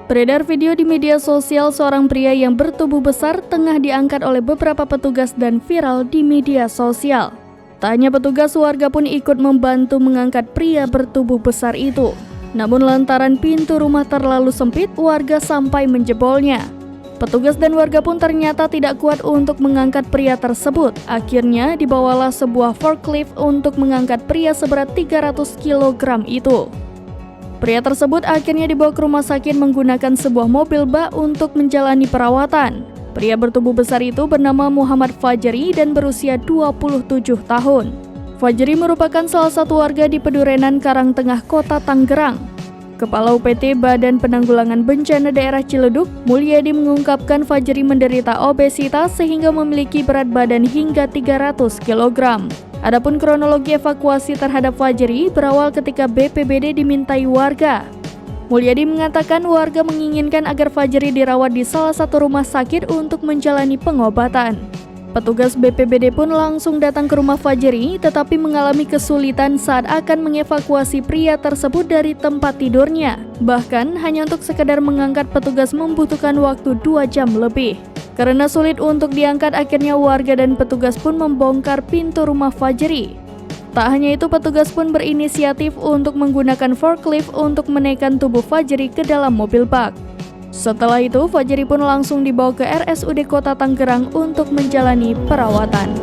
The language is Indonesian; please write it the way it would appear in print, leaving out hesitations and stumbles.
Beredar video di media sosial seorang pria yang bertubuh besar tengah diangkat oleh beberapa petugas dan viral di media sosial. Tak hanya petugas, warga pun ikut membantu mengangkat pria bertubuh besar itu. Namun lantaran pintu rumah terlalu sempit, warga sampai menjebolnya. Petugas dan warga pun ternyata tidak kuat untuk mengangkat pria tersebut. Akhirnya dibawalah sebuah forklift untuk mengangkat pria seberat 300 kg itu. Pria tersebut akhirnya dibawa ke rumah sakit menggunakan sebuah mobil bak untuk menjalani perawatan. Pria bertubuh besar itu bernama Muhammad Fajri dan berusia 27 tahun. Fajri merupakan salah satu warga di Pedurenan, Karangtengah, Kota Tangerang. Kepala UPT Badan Penanggulangan Bencana Daerah Ciledug, Mulyadi, mengungkapkan Fajri menderita obesitas sehingga memiliki berat badan hingga 300 kg. Adapun kronologi evakuasi terhadap Fajri berawal ketika BPBD dimintai warga. Mulyadi mengatakan warga menginginkan agar Fajri dirawat di salah satu rumah sakit untuk menjalani pengobatan. Petugas BPBD pun langsung datang ke rumah Fajri, tetapi mengalami kesulitan saat akan mengevakuasi pria tersebut dari tempat tidurnya. Bahkan hanya untuk sekedar mengangkat, petugas membutuhkan waktu 2 jam lebih. Karena sulit untuk diangkat, akhirnya warga dan petugas pun membongkar pintu rumah Fajri. Tak hanya itu, petugas pun berinisiatif untuk menggunakan forklift untuk menaikkan tubuh Fajri ke dalam mobil bak. Setelah itu, Fajri pun langsung dibawa ke RSUD Kota Tangerang untuk menjalani perawatan.